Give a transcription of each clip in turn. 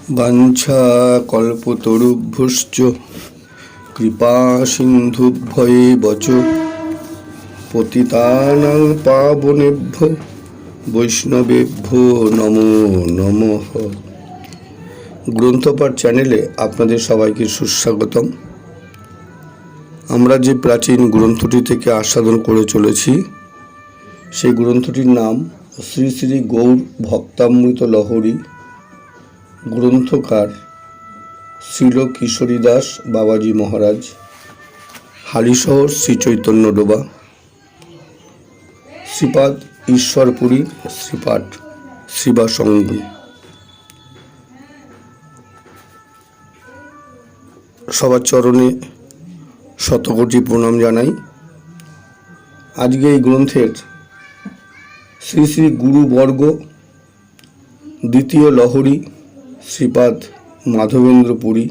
বাঞ্ছা কল্পতরুভ্যশ্চ কৃপা সিন্ধুভ্যেব চ পতিতানাং পাবনেভ্যো বৈষ্ণবেভ্যো নমো নমঃ। গ্রন্থপাঠ চ্যানেলে আপনাদের সবাইকে সুস্বাগতম। আমরা যে প্রাচীন গ্রন্থটি থেকে আস্বাদন করে চলেছি সেই গ্রন্থটির নাম শ্রী শ্রী গৌর ভক্তামৃত লহরী। গ্রন্থকার শ্রীল কিশোরীদাস বাবাজি মহারাজ, হালিশহর শ্রী চৈতন্য ডোবা, শ্রীপাদ ঈশ্বরপুরী শ্রীপাঠ শিবাসঙ্গ। সবার চরণে শতকোটি প্রণাম জানাই। আজকে এই গ্রন্থের শ্রী শ্রী গুরুবর্গ দ্বিতীয় লহরী শ্রীপাদ মাধবেন্দ্র পুরী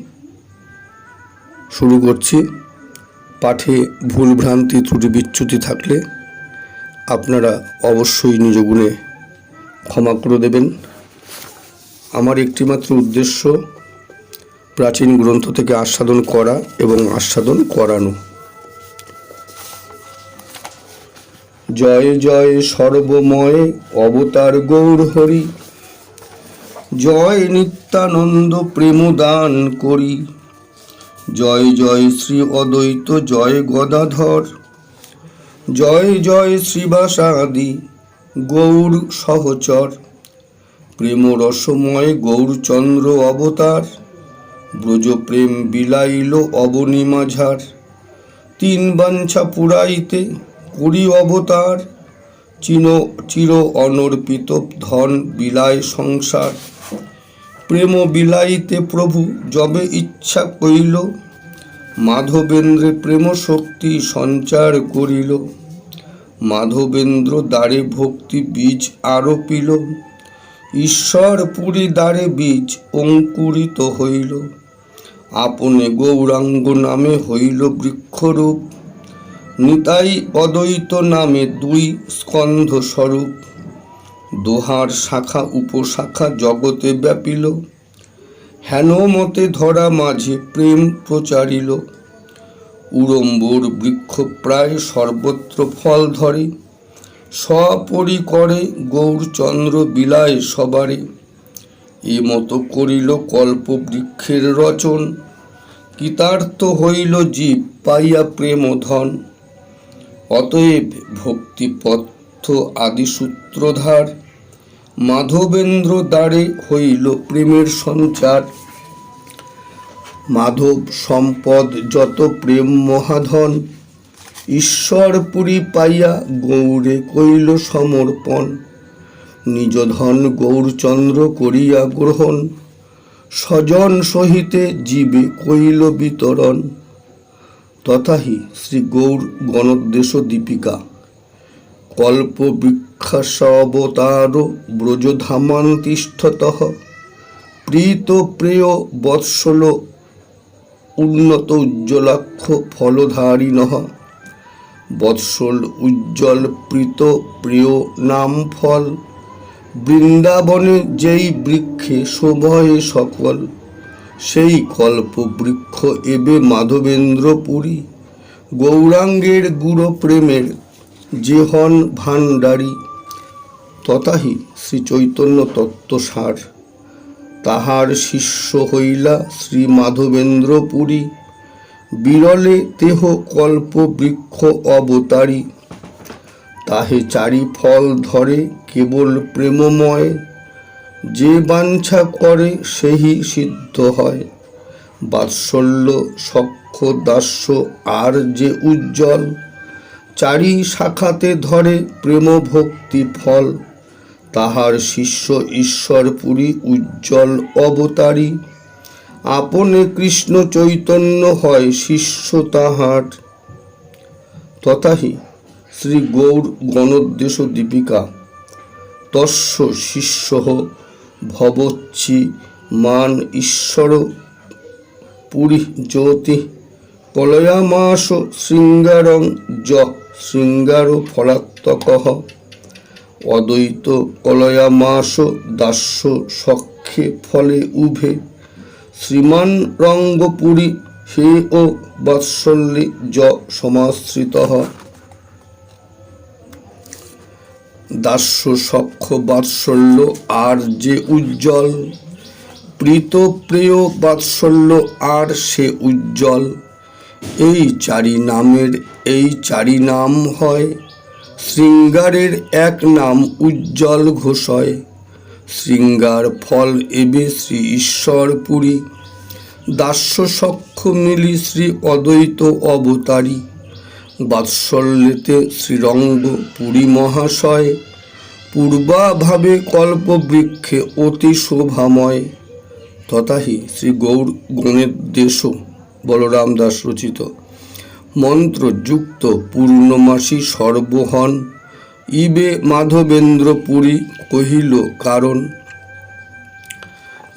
শুরু করছি। পাঠে ভুলভ্রান্তি ত্রুটি বিচ্যুতি থাকলে আপনারা অবশ্যই নিজ গুণে ক্ষমা করে দেবেন। আমার একটিমাত্র উদ্দেশ্য প্রাচীন গ্রন্থ থেকে আস্বাদন করা এবং আস্বাদন করানো। জয় জয় সর্বময় অবতার গৌর হরি, জয় নিত্যানন্দ প্রেমদান করি। জয় জয় শ্রী অদ্বৈত জয় গদাধর, জয় জয় শ্রীবাসাদি গৌর সহচর। প্রেম রসময় গৌরচন্দ্র অবতার, ব্রজ প্রেম বিলাইল অবনী মাঝার। তিন বাঞ্ছা পুরাইতে করি অবতার, চির অনর্পিত ধন বিলায় সংসার। প্রেম বিলাইতে প্রভু যবে ইচ্ছা কইল, মাধবেন্দ্রে প্রেম শক্তি সঞ্চার করিল। মাধবেন্দ্র দ্বারে ভক্তি বীজ আরোপিল, ঈশ্বর পুরী দ্বারে বীজ অঙ্কুরিত হইল। আপনে গৌরাঙ্গ নামে হইল বৃক্ষরূপ, নিতাই অদ্বৈত নামে দুই স্কন্ধ স্বরূপ। দোহার শাখা উপশাখা জগতে ব্যাপিল, হেন মতে ধরা মাঝে প্রেম প্রচারিল। উড়ম্বর বৃক্ষ প্রায় সর্বত্র ফল ধরে, সপরি করে গৌরচন্দ্র বিলায় সবারে। এ মতো করিল কল্প বৃক্ষের রচন, কৃতার্থ হইল জীব পাইয়া প্রেম ধন। অতএব ভক্তিপথ আদি সূত্রধার, মাধবেন্দ্র দ্বারে হইল প্রেমের সঞ্চার। মাধব সম্পদ যত প্রেম মহাধন, ঈশ্বর পুরী পাইয়া গৌরে কইল সমর্পণ। নিজ ধন গৌরচন্দ্র করিয়া গ্রহণ, স্বজন সহিতে জীবে কইল বিতরণ। তথাহি শ্রী গৌর গণোদ্দেশ দীপিকা। কল্প বৃক্ষাবতার ব্রজধামান তিষ্ঠতঃ, প্রীত প্রেয় বৎসল উন্নত উজ্জ্বলাক্ষ ফলধারিণঃ। বৎসল উজ্জ্বল প্রীত প্রিয় নাম ফল, বৃন্দাবনে যেই বৃক্ষে শোভয়ে সকল। সেই কল্প বৃক্ষ এবে মাধবেন্দ্র পুরী, গৌরাঙ্গের গুরু প্রেমের যে হন ভাণ্ডারী। তথাহি শ্রী চৈতন্য তত্ত্বসার, তাহার শিষ্য হইলা শ্রী মাধবেন্দ্র পুরী। বিরলে তেহ কল্প বৃক্ষ অবতারী, তাহে চারি ফল ধরে কেবল প্রেমময়। যে বাঞ্ছা করে সেই সিদ্ধ হয়, বাৎসল্য সখ্য দাস্য আর যে উজ্জ্বল। চারি শাখাতে ধরে প্রেম ভক্তি ফল, তাহার শিষ্য ঈশ্বরপুরী উজ্জ্বল অবতারী। আপনে কৃষ্ণ চৈতন্য হয় শিষ্য তাহার। তথাহি শ্রী গৌর গণোদ্দেশ দীপিকা। তস্য শিষ্য ভবচ্ছি মান ঈশ্বর পুরী জ্যোতি, কলয়ামাস শৃঙ্গারং য শৃঙ্গার ফলাত্মকঃ। অদ্বৈত কলয়া মাস দাস্য সখ্যে ফলে উভে শ্রীমান রঙ্গপুরী হে ও বাৎসল্যে য সমাশ্রিত। দাস্য সখ্য বাৎসল্য আর যে উজ্জ্বল, প্রীত প্রেয় বাৎসল্য আর সে উজ্জ্বল। এই চারি নাম হয়, শৃঙ্গারের এক নাম উজ্জ্বল ঘোষয়। শৃঙ্গার ফল এবে শ্রী ঈশ্বর পুরী, দাস্য সখ্য মিলি শ্রী অদ্বৈত অবতারী। বাৎসল্যেতে শ্রীরঙ্গ পুরী মহাশয়, পূর্বাভাবে কল্পবৃক্ষে অতি শোভাময়। তথাহি শ্রী গৌর গণেশ বলরাম দাস রচিত মন্ত্রযুক্ত পূর্ণমাসী সর্বহন ইবে মাধবেন্দ্র পুরী কহিল কারণ।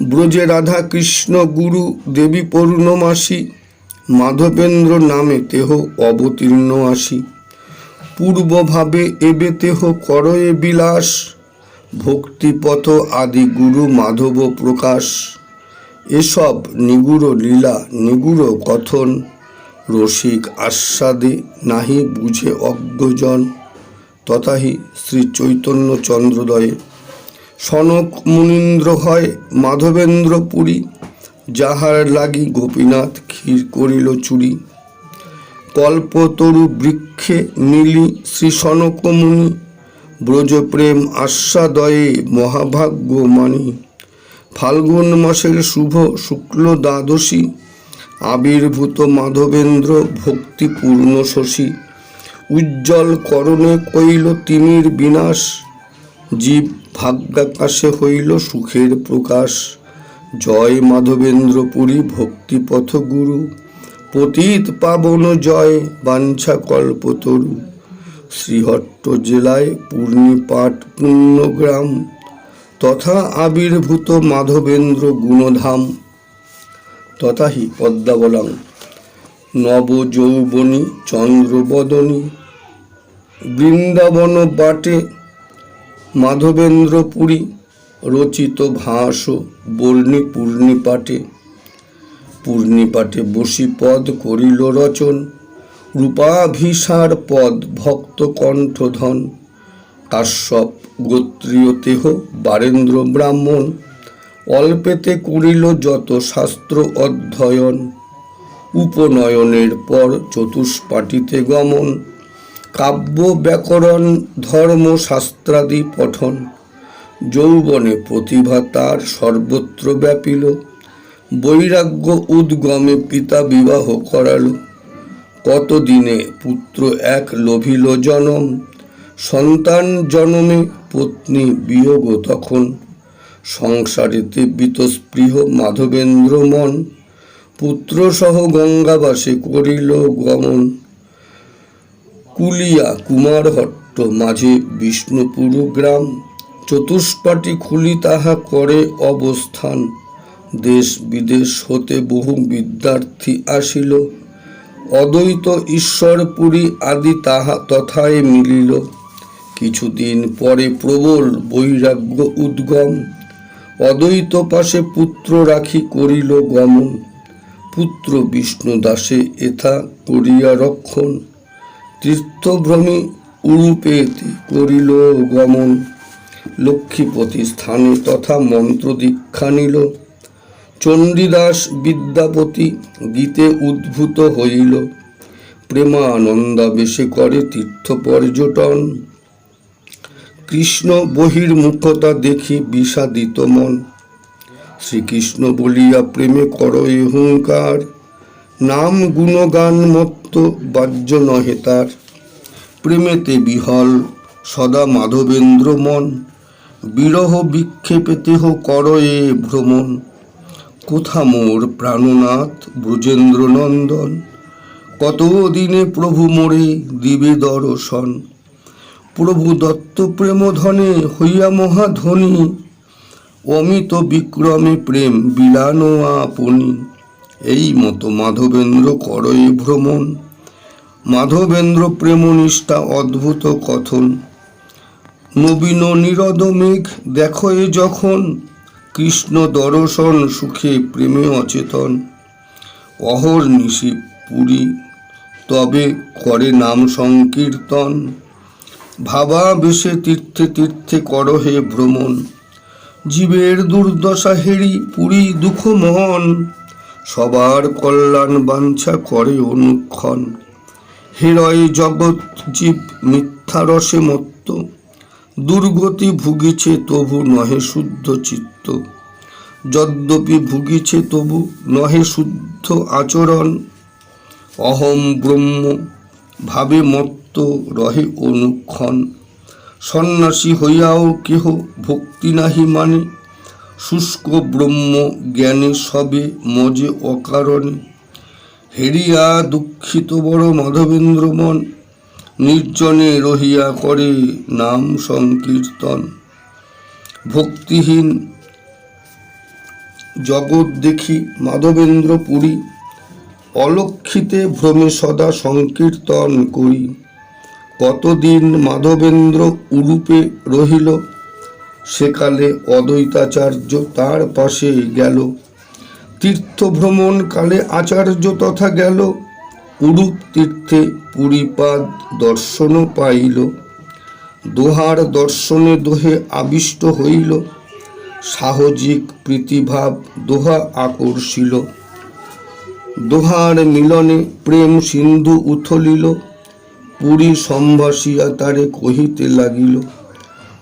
ব্রজে রাধা কৃষ্ণ গুরু দেবী পূর্ণমাসী, মাধবেন্দ্র নামে তেহ অবতীর্ণ আসি। পূর্বভাবে এবে তেহ করয়ে বিলাস, ভক্তিপথ আদি গুরু মাধব প্রকাশ। এসব নিগুড় লীলা নিগুড় কথন, রসিক আস্বাদে নাহি বুঝে অজ্ঞজন। তথাহি শ্রী চৈতন্য চন্দ্রোদয়ে সনক মুনীন্দ্র হয় মাধবেন্দ্র পুরী, যাহার লাগি গোপীনাথ ক্ষীর করিল চুরি। কল্পতরু বৃক্ষে মিলি শ্রী সনক মুনি, ব্রজপ্রেম আস্বাদয়ে মহাভাগ্য মানি। ফাল্গুন মাসের শুভ শুক্ল দ্বাদশী, আবির্ভূত মাধবেন্দ্র ভক্তিপূর্ণ শশী। উজ্জ্বল করণে কইল তিমির বিনাশ, জীব ভাগ্যাকাশে হইল সুখের প্রকাশ। জয় মাধবেন্দ্র পুরী ভক্তিপথ গুরু, পতিত পাবন জয় বাঞ্ছা কল্পতরু। শ্রীহট্ট জেলায় পূর্ণিপাট পুণ্যগ্রাম, তথা আবির্ভূত মাধবেন্দ্র গুণধাম। তথাহি পদ্মাবলাং নবযৌবনী চন্দ্রবদনী, বৃন্দাবন বাটে মাধবেন্দ্র পুরী। রচিত ভাস বর্ণি পূর্ণিপাটে, পূর্ণিপাটে বসি পদ করিল রচন। রূপাভিসার পদ ভক্ত কণ্ঠধন, কাশ্যপ গোত্রীয় তেহ বারেন্দ্র ব্রাহ্মণ। অল্পেতে করিল যত শাস্ত্র অধ্যয়ন, উপনয়নের পর চতুষ্পাটিতে গমন। কাব্য ব্যাকরণ ধর্ম শাস্ত্রাদি পঠন, যৌবনে প্রতিভা তার সর্বত্র ব্যাপিল। বৈরাগ্য উদ্গমে পিতা বিবাহ করাল, কতদিনে পুত্র এক লভিল জনম। সন্তান জনমে পত্নী বিয়োগ তখন, সংসারেতে বীতস্পৃহ মাধবেন্দ্র মন। পুত্র সহ গঙ্গাবাসে করিল গমন, কুলিয়া কুমারহট্ট মাঝে বিষ্ণুপুর গ্রাম। চতুষ্পাটি খুলি তাহা করে অবস্থান, দেশ বিদেশ হতে বহু বিদ্যার্থী আসিল। অদ্বৈত ঈশ্বরপুরী আদি তাহা তথায় মিলিল। কিছুদিন পরে প্রবল বৈরাগ্য উদ্গম, অদ্বৈত পাশে পুত্র রাখি করিল গমন। পুত্র বিষ্ণুদাসে এথা করিয়া রক্ষণ, তীর্থভ্রমী উরূপেতে করিল গমন। লক্ষ্মীপতি স্থানে তথা মন্ত্র দীক্ষা নিল, চণ্ডীদাস বিদ্যাপতি গীতে উদ্ভূত হইল। প্রেমানন্দাবেশে করে তীর্থ পর্যটন, কৃষ্ণ বহির্মুখতা দেখি বিষাদিত মন। শ্রীকৃষ্ণ বলিয়া প্রেমে করয়ে হুঙ্কার, নাম গুণগান মত্ত বাহ্য নহে তার। প্রেমেতে বিহল সদা মাধবেন্দ্র মন, বিরহ বিক্ষেপেতেহ করয়ে ভ্রমণ। কোথা মোর প্রাণনাথ ব্রজেন্দ্র নন্দন, কত দিনে প্রভু মোরে দিবে দর্শন। প্রভু দত্ত প্রেম ধনে হইয়া মহাধনী, অমিত বিক্রমে প্রেম বিলান আপনি। এই মতো মাধবেন্দ্র করয়ে ভ্রমণ, মাধবেন্দ্র প্রেমনিষ্ঠা অদ্ভুত কথন। নবীন নীরদ মেঘ দেখো এ যখন, কৃষ্ণ দর্শন সুখে প্রেমে অচেতন। অহর্নিশি পুরী তবে করে নাম সংকীর্তন, ভাবা বেশে তীর্থে তীর্থে করহে ভ্রমণ। জীবের দুর্দশা হেরি পুরী দুঃখ মন, সবার কল্যাণ বাঞ্ছা করে অনুক্ষণ। হেরয় জগৎ জীব মিথ্যা রসে মত্ত, দুর্গতি ভুগিছে তবু নহে শুদ্ধ চিত্ত। যদ্যপি ভুগিছে তবু নহে শুদ্ধ আচরণ, অহম ব্রহ্ম ভাবে মত্ত রহে অনুক্ষণ। সন্ন্যাসী হইয়াও কেহ ভক্তি নাহি মানে, শুষ্ক ব্রহ্ম জ্ঞানে সবে মজে অকারণে। হেরিয়া দুঃখিত বড় মাধবেন্দ্র মন, নির্জনে রহিয়া করে নাম সংকীর্তন। ভক্তিহীন জগৎ দেখি মাধবেন্দ্র পুরী, অলক্ষিতে ভ্রমে সদা সংকীর্তন করি। কতদিন মাধবেন্দ্র উরূপে রহিল, সেকালে অদ্বৈতাচার্য তার পাশে গেল। তীর্থ ভ্রমণ কালে আচার্য তথা গেল, উরূপ তীর্থে পুরীপাদ দর্শন পাইল। দোহার দর্শনে দোহে আবিষ্ট হইল, সাহজিক প্রীতিভাব দোহা আকর্ষিল। দোহার মিলনে প্রেম সিন্ধু উথলিল, পুরী সম্ভাসিয়া তারে কহিতে লাগিল।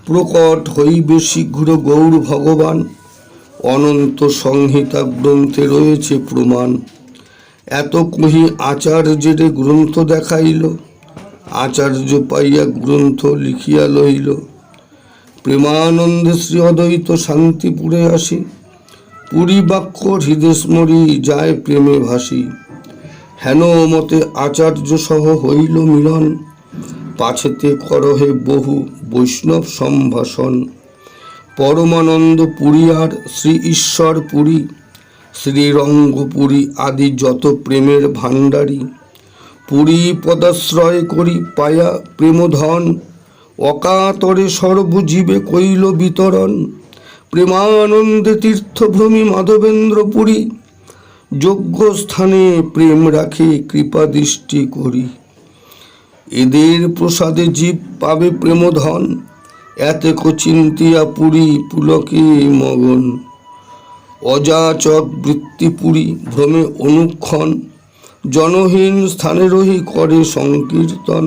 প্রকট হইবে শীঘ্র গৌর ভগবান, অনন্ত সংহিতা গ্রন্থে রয়েছে প্রমাণ। এত কহি আচার্যের গ্রন্থ দেখাইল, আচার্য পাইয়া গ্রন্থ লিখিয়া লইল। প্রেমানন্দে শ্রী অদ্বৈত শান্তিপুরে আসি, পুরী বাক্য হৃদয় স্মরি যায় প্রেমে ভাসি। হেন মতে আচার্য সহ হইল মিলন, পাছেতে করহে বহু বৈষ্ণব সম্ভাষণ। পরমানন্দ পুরী আর শ্রী ঈশ্বর পুরী, শ্রীরঙ্গপুরী আদি যত প্রেমের ভাণ্ডারী। পুরী পদাশ্রয় করি পায়া প্রেমধন, অকাতরে সর্বজীবে কইল বিতরণ। প্রেমানন্দে তীর্থভ্রমী মাধবেন্দ্র পুরী, যোগ্য স্থানে প্রেম রাখে কৃপা দৃষ্টি করি। এদের প্রসাদে জীব পাবে প্রেমধন, এতেক চিন্তিয়া পুরী পুলকে মগন। অযাচক বৃত্তি পুরী ভ্রমে অনুক্ষণ, জনহীন স্থানে রহি করে সংকীর্তন।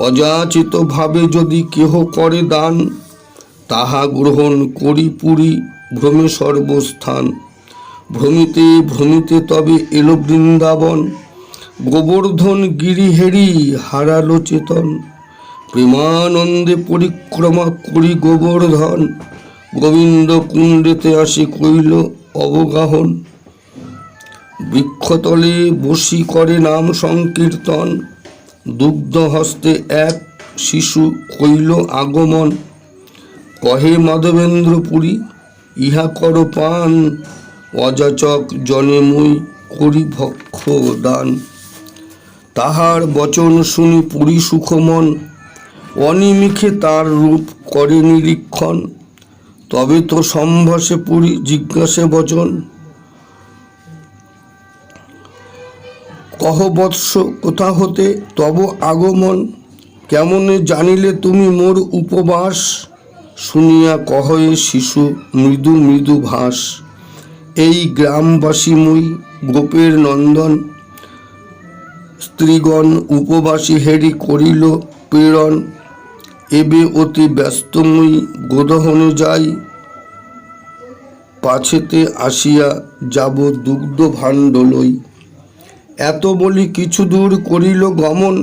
অযাচিত ভাবে যদি কেহ করে দান, তাহা গ্রহণ করি পুরী ভ্রমে সর্বস্থান। ভ্রমিতে ভ্রমিতে তবে এলো বৃন্দাবন, গোবর্ধন গিরি হেরি হারালো চেতন। প্রেমানন্দে পরিক্রমা করি গোবর্ধন, গোবিন্দ কুণ্ডেতে আসি কইল অবগাহন। বৃক্ষতলে বসি করে নাম সংকীর্তন, দুগ্ধ হস্তে এক শিশু কইল আগমন। কহে মাধবেন্দ্র পুরী ইহা কর পান, অযাচক জনে মুই করি ভক্ষ দান। তাহার বচন শুনি পুরী সুখমন, অনিমিষে তার রূপ করে নিরীক্ষণ। তবে তো সম্ভাসে পুরী জিজ্ঞাসে বচন, কহ বৎস কোথা হতে তব আগমন। কেমনে জানিলে তুমি মোর উপবাস, শুনিয়া কহে শিশু মৃদু মৃদু ভাস। এই গ্রামবাসী মুই গোপের নন্দন, স্ত্রীগণ উপবাসী হেরি করিল প্রেরণ। এবে অতি ব্যস্ত মুই গোদহনে যাই, পাছেতে আসিয়া যাব দুগ্ধ ভাণ্ড লই। এত বলি কিছু দূর করিল গমন,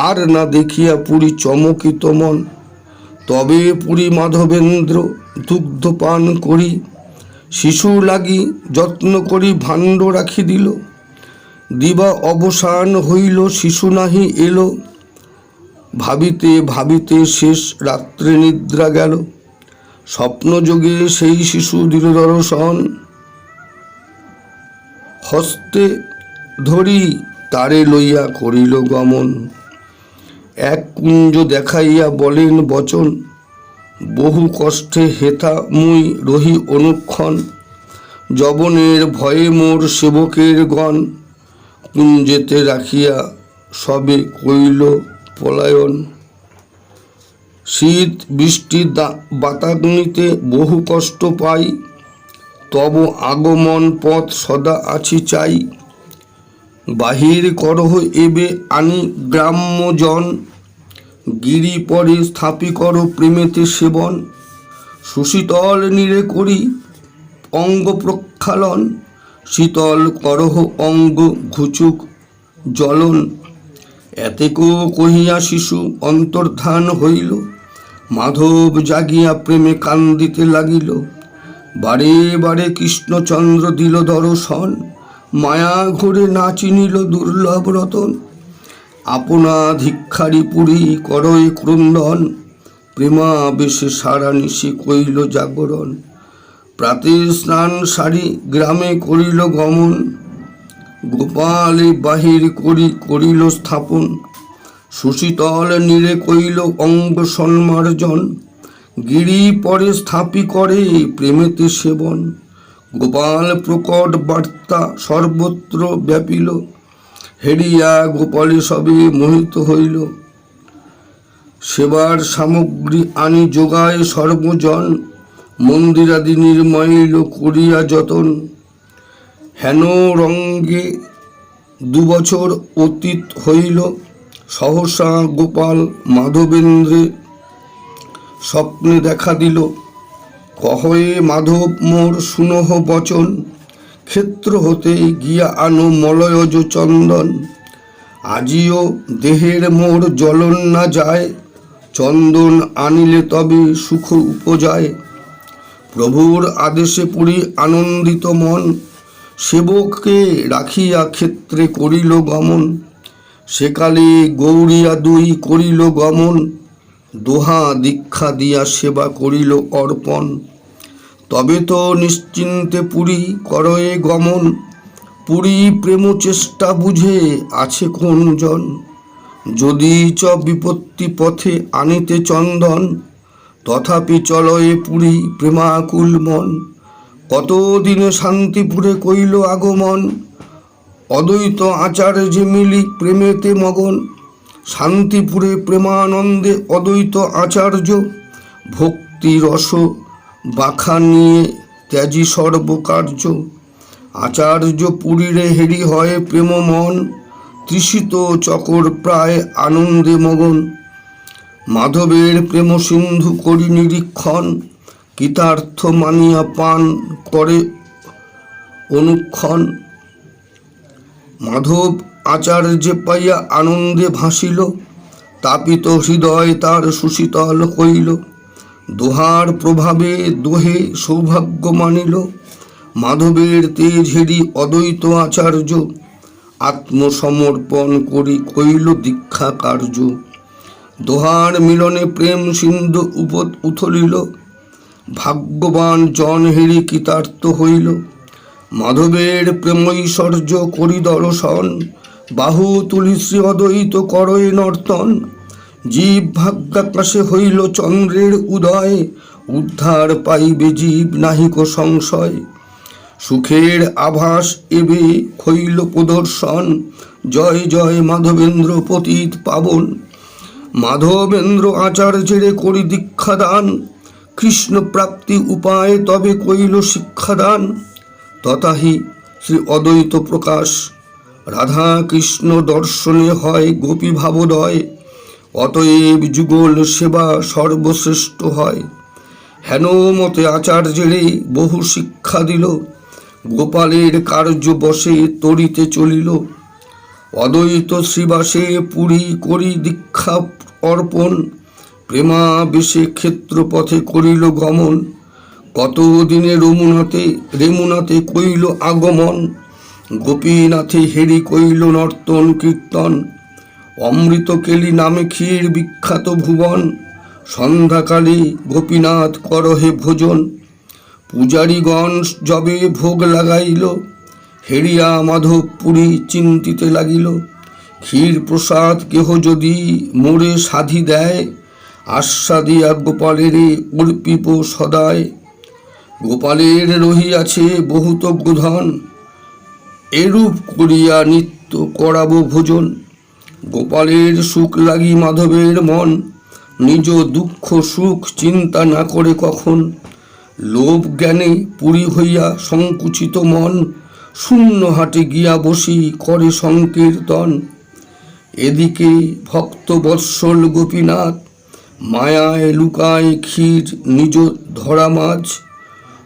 আর না দেখিয়া পুরী চমকিত মন। তবে পুরী মাধবেন্দ্র দুগ্ধ পান করি, শিশু লাগি যত্ন করি ভাণ্ড রাখি দিল। দিবা অবসান হইল শিশু নাহি এলো, ভাবিতে ভাবিতে শেষ রাত্রে নিদ্রা গেল। স্বপ্নযোগে সেই শিশু দিল দর্শন, হস্তে ধরি তারে লইয়া করিল গমন। এক কুঞ্জ দেখাইয়া বলেন বচন, বহু কষ্টে হেথা মুই রহি অনুক্ষণ, যবনের ভয়ে মোর সেবকের গণ, কুঞ্জেতে রাখিয়া সবে কইল পলায়ন। শীত বৃষ্টি বাতাগ্নিতে বহু কষ্ট পাই, তব আগমন পথ সদা আছি চাই, বাহির করহ এবে আনি গ্রাম্যজন, গিরি পরে স্থাপি কর প্রেমেতে সেবন, সুশীতল নীরে করি অঙ্গ প্রক্ষালন, শীতল করহ অঙ্গ ঘুচুক জ্বলন। এতেকো কহিয়া শিশু অন্তর্ধান হইল, মাধব জাগিয়া প্রেমে কান্দিতে লাগিল, বারে বারে কৃষ্ণচন্দ্র দিল দর্শন, মায়া ঘোরে না চিনিল দুর্লভ রতন, আপনা ধিক্ষারি পুরী করয় ক্রন্দন, প্রেমাবেশে সারা নিশি কইল জাগরণ, প্রাতে স্নান সারি গ্রামে করিল গমন, গোপালে বাহির করিল স্থাপন, সুশীতল নীরে কইল অঙ্গ সন্মার্জন, গিরি পরে স্থাপি করে প্রেমেতে সেবন, গোপাল প্রকট বার্তা সর্বত্র ব্যাপিল, হেরিয়া গোপালে সবে মোহিত হইল, সেবার সামগ্রী আনি যোগায় সর্বজন, মন্দিরাদি নির্মইল করিয়া যতন, হেন রঙ্গে 2 বছর অতীত হইল, সহসা গোপাল মাধবেন্দ্রে স্বপ্নে দেখা দিল, কহয়ে মাধব মোর শুনহ বচন, ক্ষেত্র হতে গিয়া আনো মলয়জ চন্দন, আজিও দেহের মোর জ্বলন না যায়, চন্দন আনিলে তবে সুখ উপজায়, প্রভুর আদেশে পুরি আনন্দিত মন, সেবককে রাখিয়া ক্ষেত্রে করিল গমন, সেকালে গৌরিয়া 2 করিল গমন, দোহা দীক্ষা দিয়া সেবা করিল অর্পণ, তবে তো নিশ্চিন্তে পুরী করয়ে গমন, পুরী প্রেম চেষ্টা বুঝে আছে কোন জন, যদি চ বিপত্তি পথে আনিতে চন্দন, তথাপি চলয়ে পুরী প্রেমাকুল মন, কতদিনে শান্তিপুরে কইল আগমন, অদ্বৈত আচার্যে মিলি প্রেমেতে মগন, শান্তিপুরে প্রেমানন্দে অদ্বৈত আচার্য, ভক্তি রস বাখা নিয়ে ত্যাজি সর্বকার্য, আচার্য পুরীরে হেরি হয় প্রেম মন, তৃষিত চকর প্রায় আনন্দে মগন, মাধবের প্রেম সিন্ধু করি নিরীক্ষণ, কৃতার্থ মানিয়া পান করে অনুক্ষণ, মাধব আচার্যে পাইয়া আনন্দে ভাসিল, তাপিত হৃদয় তার সুশীতল হইল, দোহার প্রভাবে দোহে সৌভাগ্য মানিল, মাধবের তেজ হেরি অদ্বৈত আচার্য, আত্মসমর্পণ করি কইল দীক্ষা কার্য, দোহার মিলনে প্রেম সিন্ধু উথলিল, ভাগ্যবান জন হেরি কৃতার্থ হইল, মাধবের প্রেমৈশ্বর্য করি দর্শন, বাহু তুলি শ্রী অদ্বৈত করয়ে নর্তন, জীব ভাগ্যাকাশে হইল চন্দ্রের উদয়, উদ্ধার পাইবে জীব নাহিক সংশয়, সুখের আভাস এবে হইল প্রদর্শন, জয় জয় মাধবেন্দ্র পতিত পাবন, মাধবেন্দ্র আচার্যের করি দীক্ষাদান, কৃষ্ণ প্রাপ্তি উপায় তবে কইল শিক্ষাদান, তথাহি শ্রী অদ্বৈত প্রকাশ, রাধা কৃষ্ণ দর্শনে হয় গোপী ভাবোদয়, অতএব যুগল সেবা সর্বশ্রেষ্ঠ হয়, হেন মতে আচার্যেরে বহু শিক্ষা দিল, গোপালের কার্য বসে তরিতে চলিল, অদ্বৈত শ্রীবাসে পুরী করি দীক্ষা অর্পণ, প্রেমাবেশে ক্ষেত্রপথে করিল গমন, কতদিনে রেমুনাতে কইল আগমন, গোপীনাথে হেরি কইল নর্তন কীর্তন, অমৃত কেলি নামে ক্ষীর বিখ্যাত ভুবন, সন্ধ্যাকালে গোপীনাথ করহে ভোজন, পূজারীগণ যবে ভোগ লাগাইল, হেরিয়া মাধব পুরী চিন্তিতে লাগিল, ক্ষীর প্রসাদ কেহ যদি মোরে সাধি দেয়, আস্বাদিয়া গোপালের অর্পিব সদায়। গোপালের রহিয়াছে বহুত গোধন, এরূপ করিয়া নিত্য করাবো ভোজন। গোপালের সুখ লাগি মাধবের মন, নিজ দুঃখ সুখ চিন্তা না করে কখন। লোভ জ্ঞানে পুরী হইয়া সংকুচিত মন, শূন্য হাটে গিয়া বসি করে সংকীর্তন। এদিকে ভক্ত বৎসল গোপীনাথ, মায়ায় লুকায় ক্ষীর নিজ ধরা মাছ।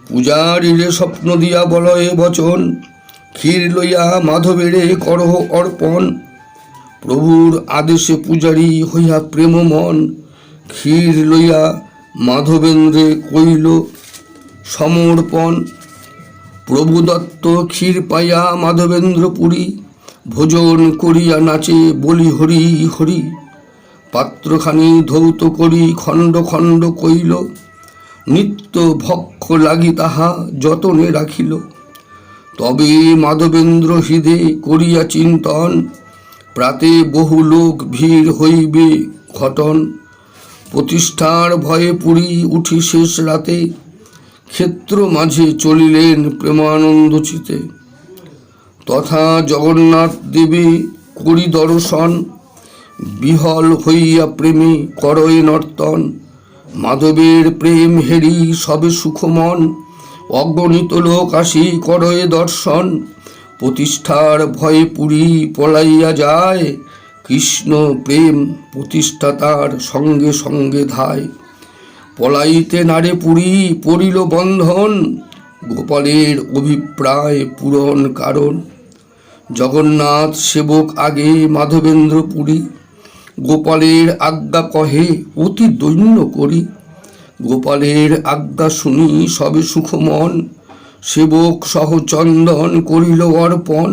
পূজারীরে স্বপ্ন দিয়া বলয়ে বচন, ক্ষীর লইয়া মাধবেরে করহ অর্পণ। প্রভুর আদেশে পূজারী হইয়া প্রেম মন, ক্ষীর লইয়া মাধবেন্দ্রে কইল সমর্পণ। প্রভু দত্ত ক্ষীর পাইয়া মাধবেন্দ্র পুরী, ভোজন করিয়া নাচে বলি হরি হরি। পাত্রখানি ধৌত করি খণ্ড খণ্ড কইল, নিত্য ভক্ষ লাগি তাহা যতনে রাখিল। তবে মাধবেন্দ্র হৃদে করিয়া চিন্তন, প্রাতে বহু লোক ভিড় হইবে ঘটন। প্রতিষ্ঠার ভয়ে পুরী উঠি শেষ রাতে, ক্ষেত্র মাঝে চলিলেন প্রেমানন্দ চিতে। তথা জগন্নাথ দেবে করি দর্শন, বিহল হইয়া প্রেমে করয়ে নর্তন। মাধবের প্রেম হেরি সবে সুখমন, অগণিত লোক আসি করয়ে দর্শন। প্রতিষ্ঠার ভয়ে পুরী পলাইয়া যায়, কৃষ্ণ প্রেম প্রতিষ্ঠা তার সঙ্গে সঙ্গে ধায়। পলাইতে নারে পুরী পড়িল বন্ধন, গোপালের অভিপ্রায় পূরণ কারণ। জগন্নাথ সেবক আগে মাধবেন্দ্র পুরী, গোপালের আজ্ঞা কহে অতি দৈন্য করি। গোপালের আজ্ঞা শুনি সবে সুখমন, সেবক সহ চন্দন করিল অর্পণ।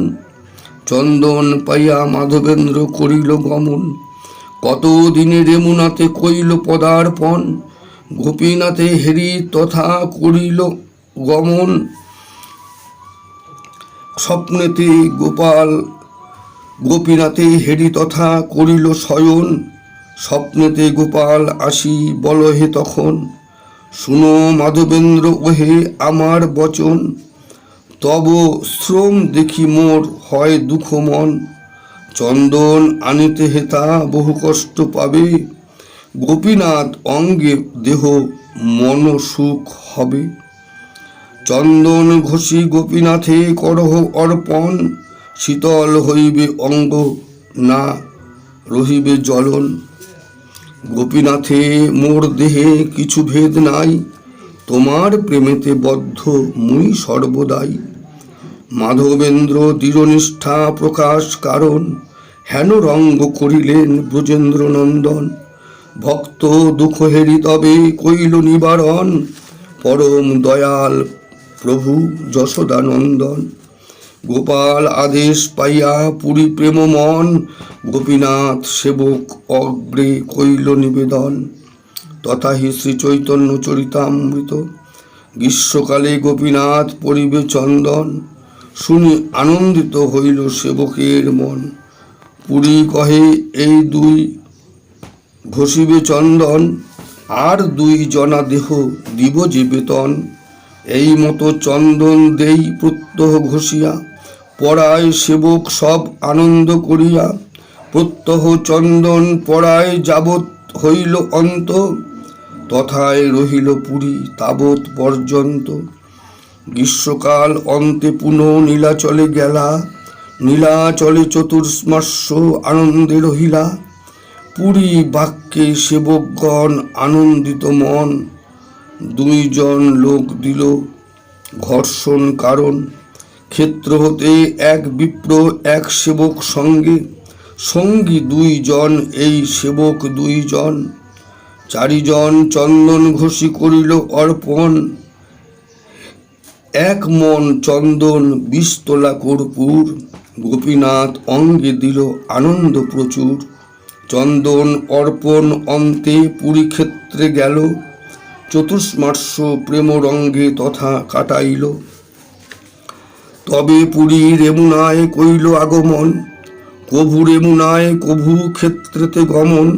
চন্দন পাইয়া মাধবেন্দ্র করিল গমন, কত দিনে রেমুনাতে কইল পদার্পণ। গোপীনাথে হেরি তথা করিল গমন, স্বপ্নেতে গোপীনাথে হেরি তথা করিল শয়ন। স্বপ্নেতে গোপাল আসি বলহে তখন, শুনো মাধবেন্দ্র ওহে আমার বচন। তব শ্রম দেখি মোর হয় দুঃখ মন, চন্দন আনিতে হেতা বহু কষ্ট পাবে। গোপীনাথ অঙ্গে দেহ মন সুখ হবে। চন্দন ঘষি গোপীনাথে করহ অর্পণ, শীতল হইবে অঙ্গ না রহিবে জ্বলন। গোপীনাথে মোর দেহে কিছু ভেদ নাই, তোমার প্রেমেতে বদ্ধ মুই সর্বদাই। মাধবেন্দ্র দৃঢ়নিষ্ঠা প্রকাশ কারণ, হেন রঙ্গ করিলেন ব্রজেন্দ্র নন্দন। ভক্ত দুঃখ হেরি তবে কইল নিবারণ, পরম দয়াল প্রভু যশোদানন্দন। গোপাল আদেশ পাইয়া পুরী প্রেম মন, গোপীনাথ সেবক অগ্রে কইল নিবেদন। তথাহি শ্রী চৈতন্য চরিতামৃত। গ্রীষ্মকালে গোপীনাথ পরিবে চন্দন, শুনি আনন্দিত হইল সেবকের মন। পুরী কহে এই দুই ঘষিবে চন্দন, আর দুই জনা দেহ দিব যে বেতন। এই মতো চন্দন দেই প্রত্যহ ঘষিয়া, পড়ায় সেবক সব আনন্দ করিয়া। প্রত্যহ চন্দন পড়ায় যাবৎ হইল অন্ত, তথায় রহিল পুরী তাবৎ পর্যন্ত। গ্রীষ্মকাল অন্তে পুনঃ নীলাচলে গেলা, নীলাচলে চতুর্মাস্য আনন্দে রহিলা। পুরী বাক্যে সেবকগণ আনন্দিত মন, দুইজন লোক দিল ঘর্ষণ কারণ। ক্ষেত্র হতে এক বিপ্র এক সেবক সঙ্গে, সঙ্গী দুইজন এই সেবক দুইজন। চারিজন চন্দন ঘষি করিল অর্পণ, এক মন চন্দন 20 তোলা কর্পূর। গোপীনাথ অঙ্গে দিল আনন্দ প্রচুর। চন্দন অর্পণ অন্তে পুরী ক্ষেত্রে গেল, চতুর্মাস্য প্রেম রঙ্গে তথা কাটাইল। তবে পুরী রেমুনায় কইল আগমন, কভু রেমুনায় কভু ক্ষেত্রেতে গমন,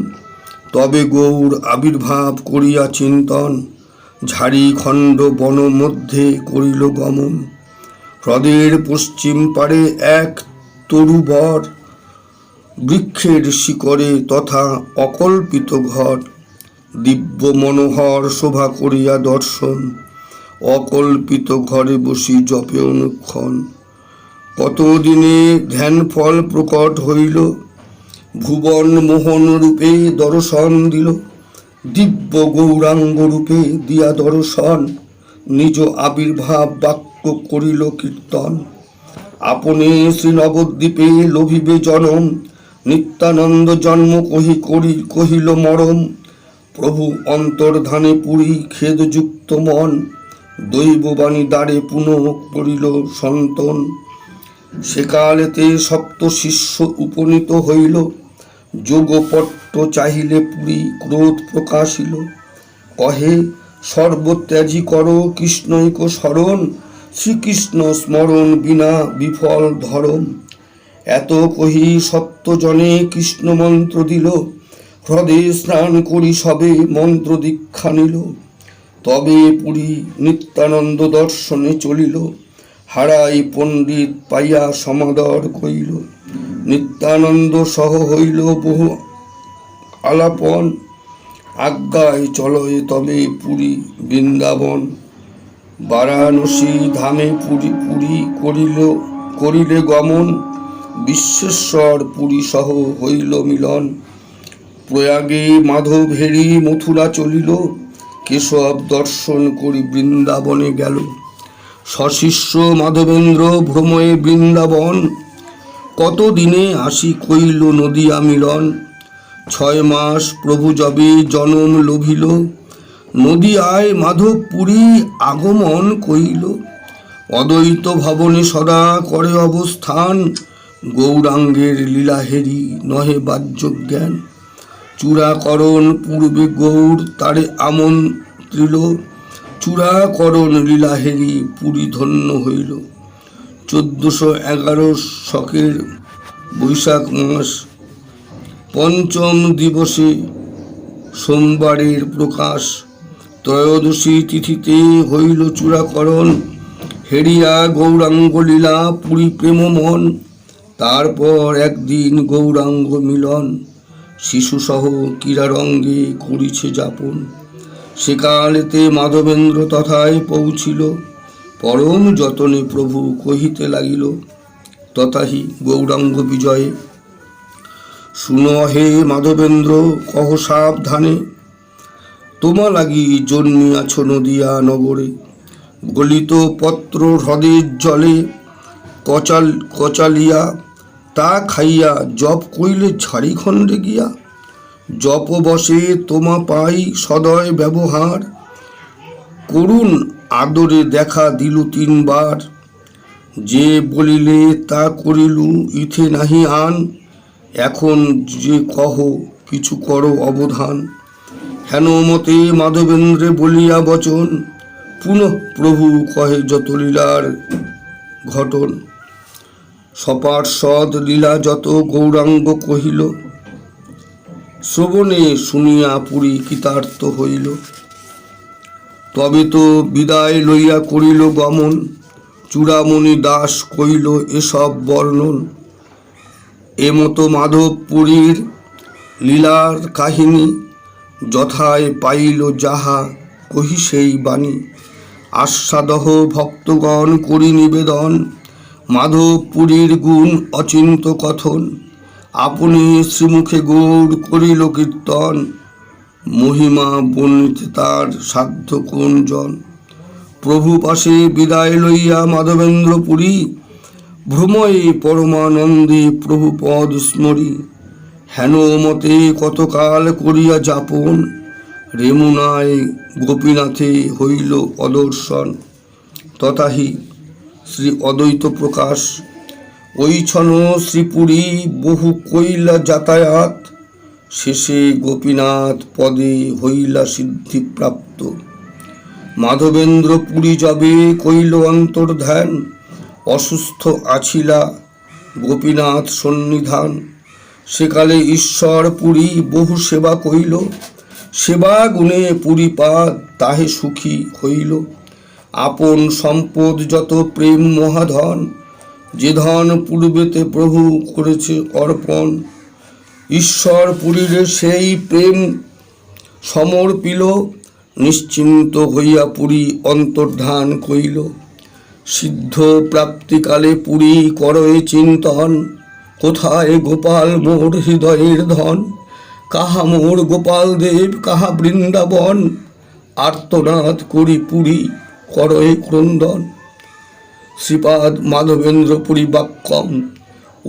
তবে গৌর আবির্ভাব করিয়া চিন্তন, ঝাড়ি খণ্ড বন মধ্যে করিল গমন। হ্রদের পশ্চিম পারে এক তরুবর, বৃক্ষের শিকড়ে তথা অকল্পিত ঘর, দিব্য মনোহর শোভা করিয়া দর্শন, অকল্পিত ঘরে বসি জপে অনুক্ষণ। কতদিনে ধ্যান ফল প্রকট হইল, ভুবন মোহন রূপে দর্শন দিল, দিব্য গৌরাঙ্গ রূপে দিয়া দর্শন, নিজ আবির্ভাব বাক্য করিল কীর্তন। আপনি শ্রী নবদ্বীপে লোভিবে জনম, নিত্যানন্দ জন্ম কহিল মরম। প্রভু অন্তর্ধানে পুরী খেদযুক্ত মন, দৈববাণী দ্বারে পুনঃ করিল সন্তন। সেকালেতে সপ্ত শিষ্য উপনীত হইল, যোগপট্ট চাহিলে পুরী ক্রোধ প্রকাশিল। কহে সর্বত্যাজি কর কৃষ্ণৈক স্মরণ, শ্রীকৃষ্ণ স্মরণ বিনা বিফল ধরম। এত কহি সত্যজনে কৃষ্ণ মন্ত্র দিল, হ্রদে স্নান করি সবে মন্ত্র দীক্ষা নিল। তবে পুরী নিত্যানন্দ দর্শনে চলিল, হারাই পণ্ডিত পাইয়া সমাদর কইল। নিত্যানন্দ সহ হইল বহু আলাপন, আজ্ঞায় চলয় তবে পুরী বৃন্দাবন। বারাণসী ধামে পুরী করিলে গমন, বিশ্বেশ্বর পুরী সহ হইল মিলন। প্রয়াগে মাধব হেরি মথুরা চলিল, কেশব দর্শন করি বৃন্দাবনে গেল। সশিষ্য মাধবেন্দ্র ভ্রময়ে বৃন্দাবন, কতদিনে আসি কইল নদিয়া মিলন। 6 মাস প্রভু যবে জনম লোভিল, নদিয়ায় মাধবপুরী আগমন কইল। অদ্বৈত ভবনে সদা করে অবস্থান, গৌরাঙ্গের লীলাহেরি নহে বাহ্য জ্ঞান। চূড়াকরণ পূর্বে গৌর তারে আমন্ত্রিল, চূড়াকরণ লীলাহেরি পুরী ধন্য হইল। 1411 শকের বৈশাখ মাস পঞ্চম দিবসে সোমবারের প্রকাশ, ত্রয়োদশী তিথিতে হইল চূড়াকরণ। হেরিয়া গৌরাঙ্গ লীলা পুরী প্রেমমন, তারপর একদিন গৌরাঙ্গ মিলন। শিশুসহ ক্রীড়ারঙ্গে করিছে যাপন, সেকালেতে মাধবেন্দ্র তথায় পৌঁছিল। পরম যতনে প্রভু কহিতে লাগিল, তথাহি গৌরাঙ্গ বিজয়ে। শুন হে মাধবেন্দ্র কহ সাবধানে, তোমা লাগি জন্মিয়াছ নদিয়া নগরে। গলিত পত্র হ্রদের জলে কচালিয়া, তা খাইয়া জপ কইলে ঝাড়িখণ্ডে গিয়া। জপ বসে তোমা পাই সদয় ব্যবহার, করুণ আদরে দেখা দিলু 3 বার। যে বলিলে তা করিলু ইথে নাহি আন, এখন যে কহ কিছু করো অবধান। হেন মতে মাধবেন্দ্রে বলিয়া বচন, পুনঃ প্রভু কহে যত লীলার ঘটন। সপার্ষদ লীলা যত গৌরাঙ্গ কহিল, শ্রবণে শুনিয়া পুরী কৃতার্থ হইল। তবে তো বিদায় লইয়া করিল গমন, চূড়ামণি দাস কইল এসব বর্ণন। এমতো মাধবপুরীর লীলার কাহিনী, যথায় পাইল যাহা কহি সেই বাণী। আস্বাদহ ভক্তগণ করি নিবেদন, মাধবপুরীর গুণ অচিন্ত কথন। আপনি শ্রীমুখে গৌর করিল কীর্তন, মহিমা বর্ণিতে তার সাধ্য কোন জন। প্রভু পাশে বিদায় লইয়া মাধবেন্দ্র পুরী, ভ্রময়ে পরমানন্দে প্রভু পদ স্মরি। হেন মতে কতকাল করিয়া যাপন, রেমুনায় গোপীনাথে হইল অদর্শন। তথাহি শ্রী অদ্বৈত প্রকাশ, ওইছন শ্রীপুরী বহু কইলা যাতায়াত। শেষে গোপীনাথ পদে হইলা সিদ্ধিপ্রাপ্ত। মাধবেন্দ্র পুরী যাবে কইল অন্তর্ধ্যান, অসুস্থ আছিলা গোপীনাথ সন্নিধান। সেকালে ঈশ্বর পুরী বহু সেবা কইল, সেবা গুণে পুরীপাদ তাহে সুখী হইল। আপন সম্পদ যত প্রেম মহাধন, যে ধন পূর্বেতে প্রভু করেছে অর্পণ। ঈশ্বর পুরীরে সেই প্রেম সমর্পিল, নিশ্চিন্ত হইয়া পুরী অন্তর্ধান কইল। সিদ্ধ প্রাপ্তিকালে পুরী করয়ে চিন্তন, কোথায় গোপাল মোর হৃদয়ের ধন। কাহা মোর গোপাল দেব কাহা বৃন্দাবন, আর্তনাদ করি পুরী করয়ে ক্রন্দন। শ্রীপাদ মাধবেন্দ্র পুরী বাক্যম,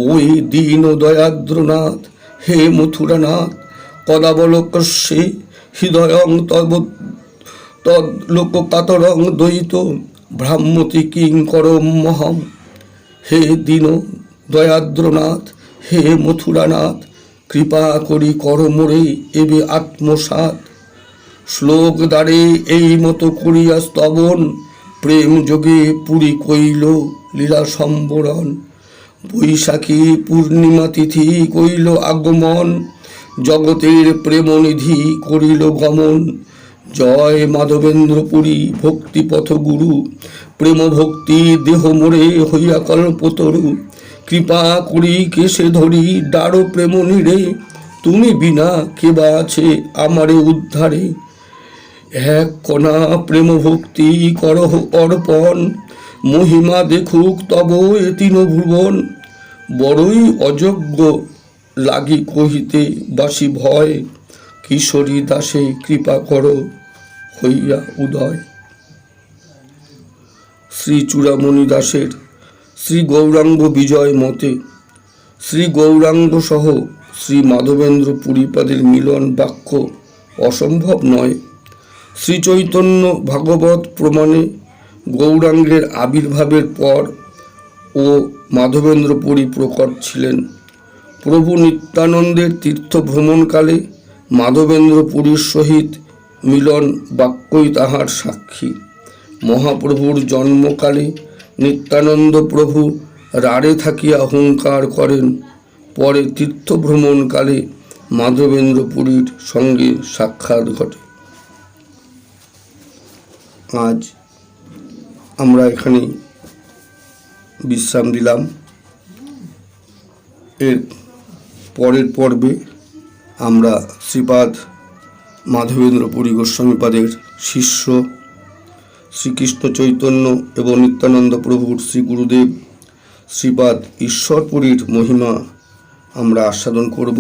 ওই দীন দয়াদ্রনাথ হে মথুরানাথ। কদাবলোকস্যে হৃদয়ং তব তদ্লোককাতরং দ্বৈত, ভ্রাম্যতি কিঙ্করম মহম। হে দীন দয়াদ্রনাথ হে মথুরানাথ, কৃপা করি কর মোরে এবে আত্মসাৎ। শ্লোক দ্বারে এই মতো করিয়া স্তবন, প্রেম যোগে পুরী কইল লীলা সম্বরণ। বৈশাখী পূর্ণিমা তিথি কইল আগমন, জগতের প্রেমনিধি করিল গমন। জয় মাধবেন্দ্র পুরী ভক্তিপথ গুরু, প্রেম ভক্তি দেহ মোরে হইয়া কল্পতরু। কৃপা করি কেশে ধরি ডারো প্রেম নিরে, তুমি বিনা কে বা আছে আমারে উদ্ধারে। এক কণা প্রেম ভক্তি করহ অর্পণ, মহিমা দেখুক তব এ তিন ভুবন। বড়ই অযোগ্য লাগি কহিতে বাসি ভয়, কিশোরী দাসে কৃপা কর হইয়া উদয়। শ্রী চূড়ামণি দাসের শ্রী গৌরাঙ্গ বিজয় মতে, শ্রী গৌরাঙ্গ সহ শ্রী মাধবেন্দ্র পুরীপাদের মিলন বাক্য অসম্ভব নয়। শ্রী চৈতন্য ভাগবত প্রমাণে গৌরাঙ্গের আবির্ভাবের পর ও মাধবেন্দ্র পুরী প্রকট ছিলেন। প্রভু নিত্যানন্দের তীর্থ ভ্রমণকালে মাধবেন্দ্র পুরীর সহিত মিলন বাক্যই তাহার সাক্ষী। মহাপ্রভুর জন্মকালে নিত্যানন্দ প্রভু রাড়ে থাকিয়া হুঙ্কার করেন, পরে তীর্থ ভ্রমণকালে মাধবেন্দ্র পুরীর সঙ্গে সাক্ষাৎ ঘটে। আজ আমরা এখানে বিশ্রাম দিলাম। এর পরের পর্বে আমরা শ্রীপাদ মাধবেন্দ্র পুরী গোস্বামীপাদের শিষ্য শ্রীকৃষ্ণ চৈতন্য এবং নিত্যানন্দ প্রভুর শ্রী গুরুদেব শ্রীপাদ ঈশ্বরপুরীর মহিমা আমরা আস্বাদন করব।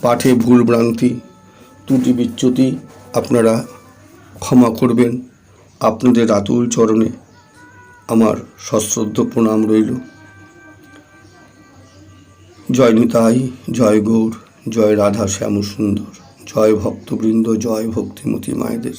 পাঠে ভুল ভ্রান্তি ত্রুটি বিচ্যুতি আপনারা ক্ষমা করবেন। আপনাদের আতুল চরণে আমার সশ্রদ্ধ প্রণাম রইল। জয় নিতাই, জয় গৌর, জয় রাধা শ্যাম সুন্দর, জয় ভক্তবৃন্দ, জয় ভক্তিমতী মায়েদের।